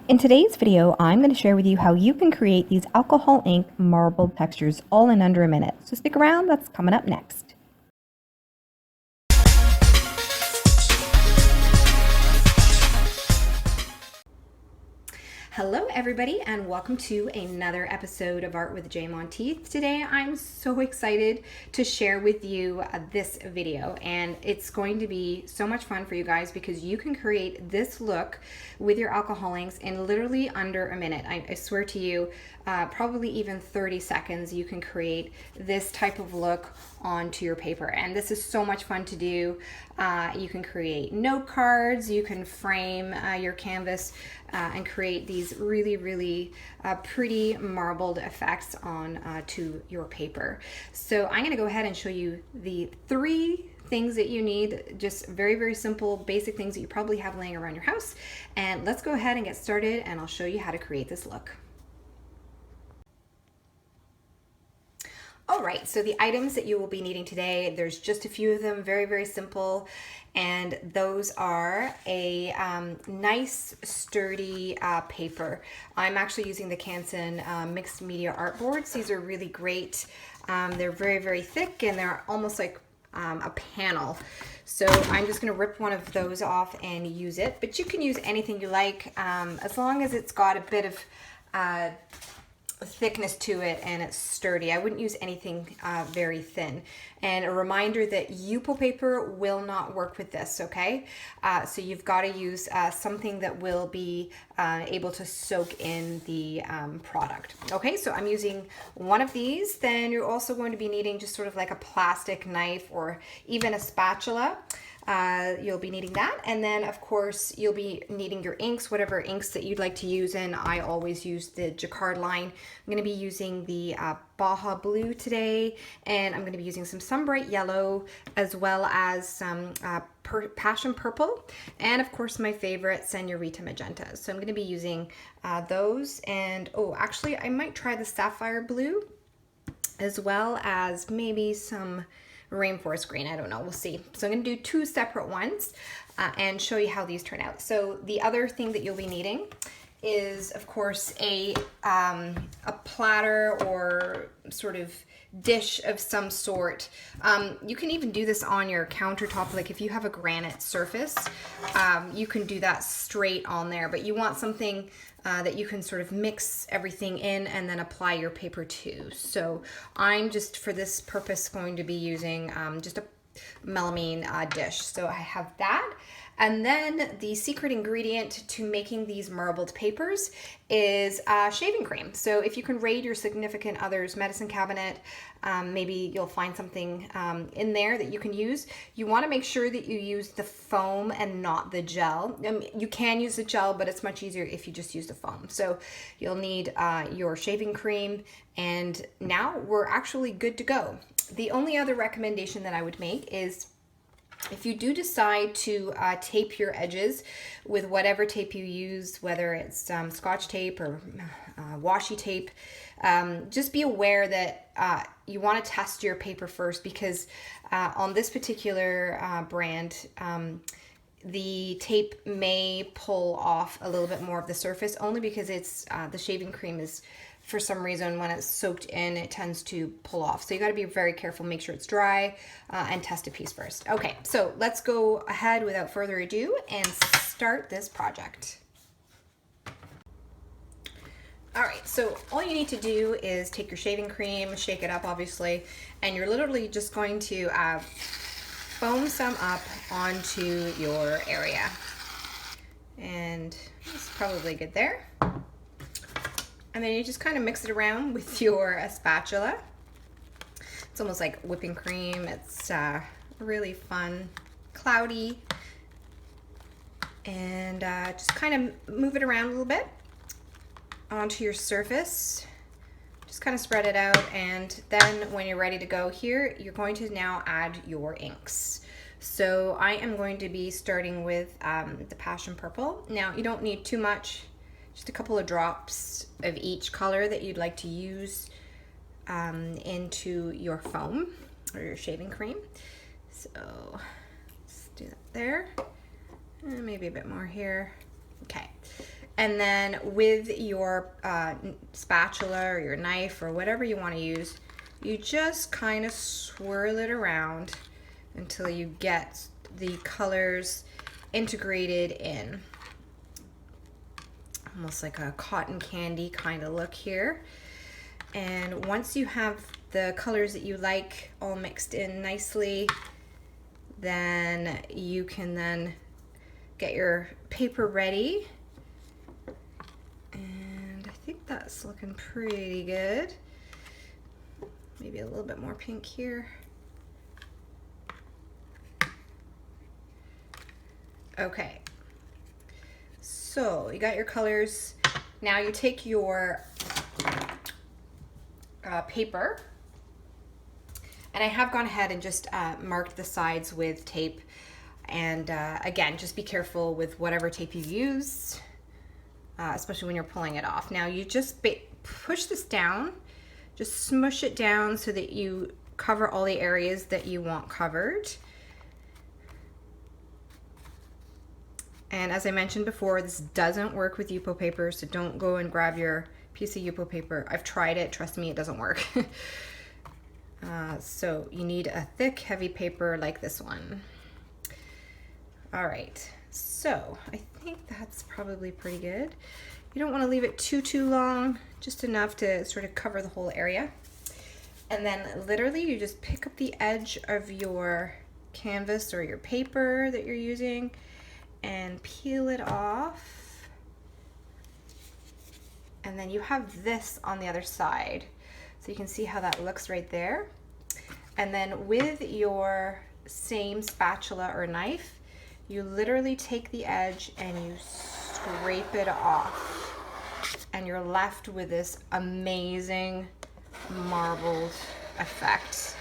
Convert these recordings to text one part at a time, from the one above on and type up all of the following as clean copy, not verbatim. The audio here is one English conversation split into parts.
In today's video, I'm going to share with you how you can create these alcohol ink marbled textures all in under a minute. So stick around, that's coming up next. Hello everybody and welcome to another episode of Art with J. Monteith. Today I'm so excited to share with you this video, and it's going to be so much fun for you guys because you can create this look with your alcohol inks in literally under a minute. I swear to you, probably even 30 seconds you can create this type of look onto your paper, and this is so much fun to do. You can create note cards, you can frame your canvas and create these really pretty marbled effects on to your paper. So I'm going to go ahead and show you the 3 things that you need, just very simple basic things that you probably have laying around your house. And let's go ahead and get started, and I'll show you how to create this look. All right, so the items that you will be needing today, there's just a few of them, very simple, and those are a nice sturdy paper. I'm actually using the Canson mixed media art boards. These are really great. They're very thick, and they're almost like a panel. So I'm just going to rip one of those off and use it, but you can use anything you like as long as it's got a bit of thickness to it and it's sturdy. I wouldn't use anything very thin. And a reminder that Yupo paper will not work with this, okay? So you've got to use something that will be able to soak in the product. Okay, so I'm using one of these. Then you're also going to be needing just sort of like a plastic knife or even a spatula. You'll be needing that, and then of course you'll be needing your inks, whatever inks that you'd like to use, and I always use the Jacquard line. I'm going to be using the Baja Blue today, and I'm going to be using some Sunbright Yellow as well as some Passion Purple, and of course my favorite Senorita Magenta. So I'm going to be using those, and oh, actually I might try the Sapphire Blue as well as maybe some Rainforest Green. I don't know, we'll see. So I'm going to do 2 separate ones and show you how these turn out. So the other thing that you'll be needing is of course a platter or sort of dish of some sort. You can even do this on your countertop, like if you have a granite surface, you can do that straight on there, but you want something that you can sort of mix everything in and then apply your paper to. So I'm just for this purpose going to be using just a melamine dish. So I have that. And then the secret ingredient to making these marbled papers is shaving cream. So if you can raid your significant other's medicine cabinet, maybe you'll find something in there that you can use. You want to make sure that you use the foam and not the gel. You can use the gel, but it's much easier if you just use the foam. So you'll need your shaving cream, and now we're actually good to go. The only other recommendation that I would make is if you do decide to tape your edges with whatever tape you use, whether it's Scotch tape or washi tape, just be aware that you want to test your paper first, because on this particular brand, the tape may pull off a little bit more of the surface, only because it's the shaving cream is, for some reason, when it's soaked in, it tends to pull off. So you got to be very careful, make sure it's dry, and test a piece first. Okay, so let's go ahead without further ado and start this project. All right, so all you need to do is take your shaving cream, shake it up obviously, and you're literally just going to foam some up onto your area. And it's probably good there. And then you just kind of mix it around with your spatula. It's almost like whipping cream. It's really fun, cloudy. And just kind of move it around a little bit onto your surface. Just kind of spread it out, and then when you're ready to go here, you're going to now add your inks. So I am going to be starting with the Passion Purple. Now you don't need too much. Just a couple of drops of each color that you'd like to use into your foam or your shaving cream. So let's do that there. And maybe a bit more here. Okay. And then with your spatula or your knife or whatever you want to use, you just kind of swirl it around until you get the colors integrated in. Almost like a cotton candy kind of look here. And once you have the colors that you like all mixed in nicely, then you can then get your paper ready. And I think that's looking pretty good. Maybe a little bit more pink here. Okay, so you got your colors. Now you take your paper, and I have gone ahead and just marked the sides with tape. And again, just be careful with whatever tape you use, especially when you're pulling it off. Now you just push this down, just smush it down so that you cover all the areas that you want covered. And as I mentioned before, this doesn't work with Yupo paper, so don't go and grab your piece of Yupo paper. I've tried it, trust me, it doesn't work. So you need a thick, heavy paper like this one. All right, so I think that's probably pretty good. You don't want to leave it too long, just enough to sort of cover the whole area. And then literally you just pick up the edge of your canvas or your paper that you're using and peel it off. And then you have this on the other side. So you can see how that looks right there. And then with your same spatula or knife, you literally take the edge and you scrape it off. And you're left with this amazing marbled effect.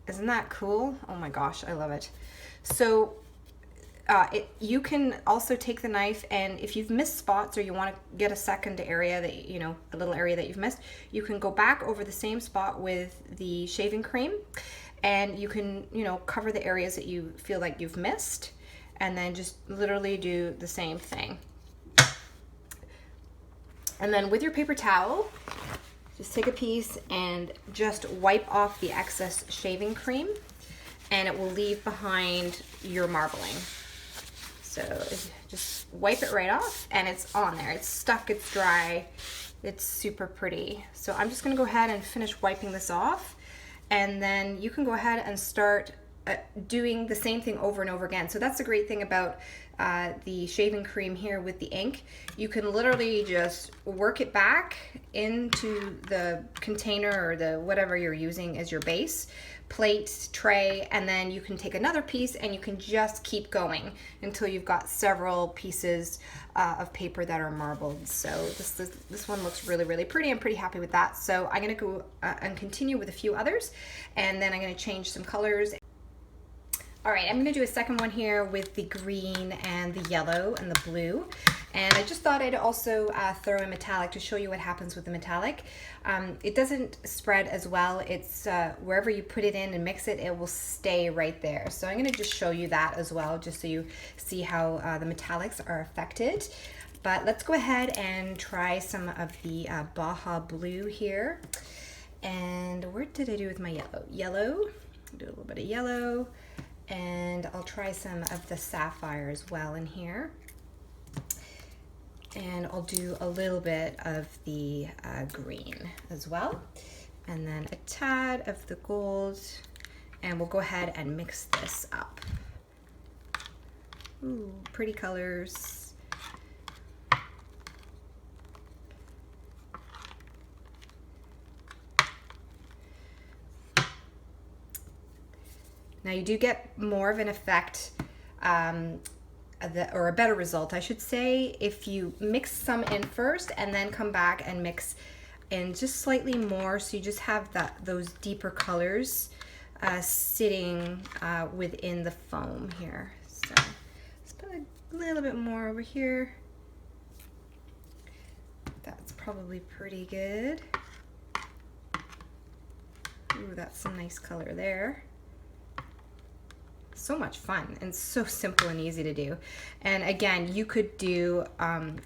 Isn't that cool? Oh my gosh, I love it. So you can also take the knife, and if you've missed spots or you want to get a second area that, you know, a little area that you've missed, you can go back over the same spot with the shaving cream, and you can, you know, cover the areas that you feel like you've missed, and then just literally do the same thing. And then with your paper towel, just take a piece and just wipe off the excess shaving cream, and it will leave behind your marbling. So just wipe it right off, and it's on there. It's stuck, it's dry, it's super pretty. So I'm just gonna go ahead and finish wiping this off, and then you can go ahead and start doing the same thing over and over again. So that's the great thing about the shaving cream here with the ink. You can literally just work it back into the container or the whatever you're using as your base, plate, tray, and then you can take another piece and you can just keep going until you've got several pieces of paper that are marbled. So this one looks really, really pretty. I'm pretty happy with that. So I'm gonna go and continue with a few others, and then I'm gonna change some colors. All right, I'm gonna do a second one here with the green and the yellow and the blue. And I just thought I'd also throw in metallic to show you what happens with the metallic. It doesn't spread as well. It's wherever you put it in and mix it, it will stay right there. So I'm gonna just show you that as well, just so you see how the metallics are affected. But let's go ahead and try some of the Baja Blue here. And where did I do with my yellow? Yellow, do a little bit of yellow. And I'll try some of the sapphire as well in here. And I'll do a little bit of the green as well. And then a tad of the gold. And we'll go ahead and mix this up. Ooh, pretty colors. Now you do get more of an effect, or a better result, I should say, if you mix some in first and then come back and mix in just slightly more, so you just have those deeper colors sitting within the foam here. So let's put a little bit more over here. That's probably pretty good. Ooh, that's some nice color there. So much fun and so simple and easy to do. And again, you could do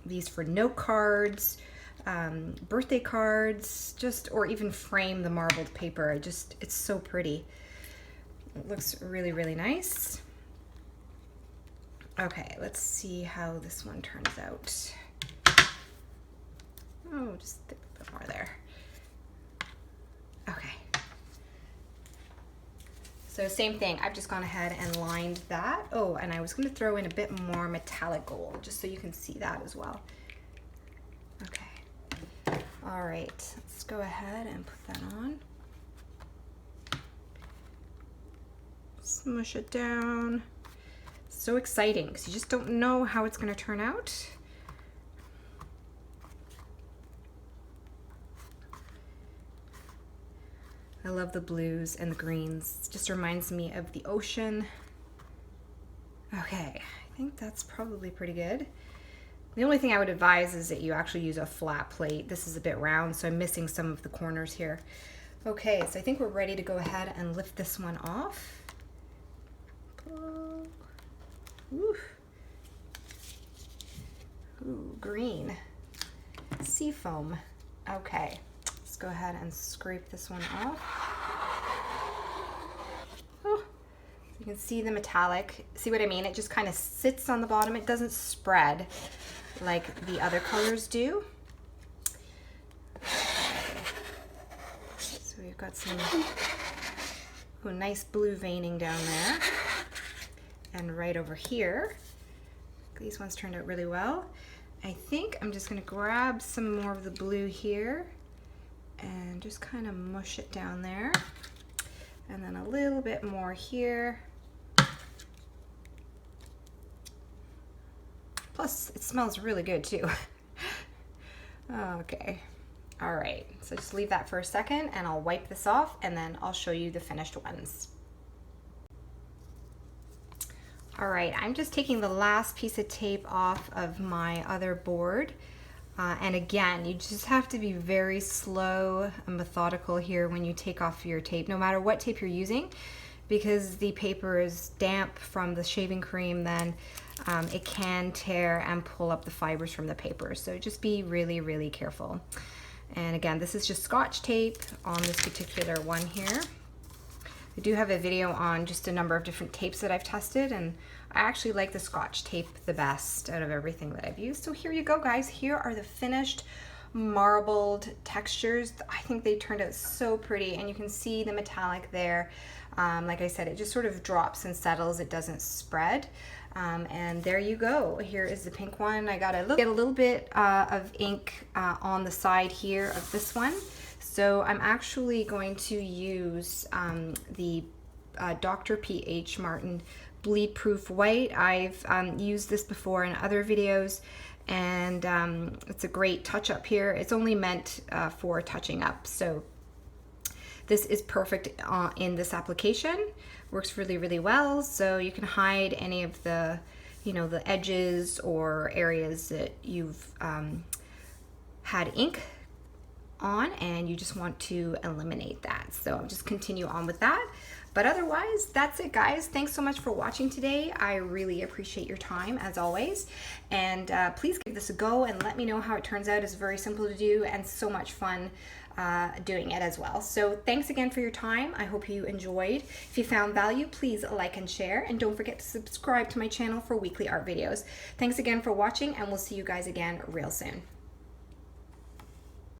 these for note cards, birthday cards, or even frame the marbled paper. It's so pretty. It looks really, really nice. Okay, let's see how this one turns out. Oh, just a bit more there. Okay. So same thing, I've just gone ahead and lined that. Oh, and I was going to throw in a bit more metallic gold just so you can see that as well. Okay. All right, let's go ahead and put that on. Smush it down. So exciting because you just don't know how it's going to turn out. I love the blues and the greens. It just reminds me of the ocean. Okay, I think that's probably pretty good. The only thing I would advise is that you actually use a flat plate. This is a bit round, so I'm missing some of the corners here. Okay, so I think we're ready to go ahead and lift this one off. Ooh, green. Sea foam. Okay. Go ahead and scrape this one off. Oh, you can see the metallic. See what I mean? It just kind of sits on the bottom. It doesn't spread like the other colors do. So we've got some nice blue veining down there. And right over here. These ones turned out really well. I think I'm just going to grab some more of the blue here and just kind of mush it down there, and then a little bit more here. Plus it smells really good too. Okay, all right, so just leave that for a second and I'll wipe this off and then I'll show you the finished ones. All right, I'm just taking the last piece of tape off of my other board. And again, you just have to be very slow and methodical here when you take off your tape, no matter what tape you're using, because the paper is damp from the shaving cream, then it can tear and pull up the fibers from the paper. So just be really, really careful. And again, this is just Scotch tape on this particular one here. I do have a video on just a number of different tapes that I've tested, and I actually like the Scotch tape the best out of everything that I've used. So here you go, guys. Here are the finished marbled textures. I think they turned out so pretty, and you can see the metallic there. Like I said, it just sort of drops and settles. It doesn't spread. And there you go. Here is the pink one. I got get a little bit of ink on the side here of this one. So I'm actually going to use the Dr. P.H. Martin Bleed Proof White. I've used this before in other videos, and it's a great touch-up here. It's only meant for touching up, so this is perfect in this application. Works really, really well, so you can hide any of the, the edges or areas that you've had ink on and you just want to eliminate that. So I'll just continue on with that. But otherwise, that's it, guys. Thanks so much for watching today. I really appreciate your time, as always. And please give this a go and let me know how it turns out. It's very simple to do and so much fun doing it as well. So thanks again for your time. I hope you enjoyed. If you found value, please like and share. And don't forget to subscribe to my channel for weekly art videos. Thanks again for watching, and we'll see you guys again real soon.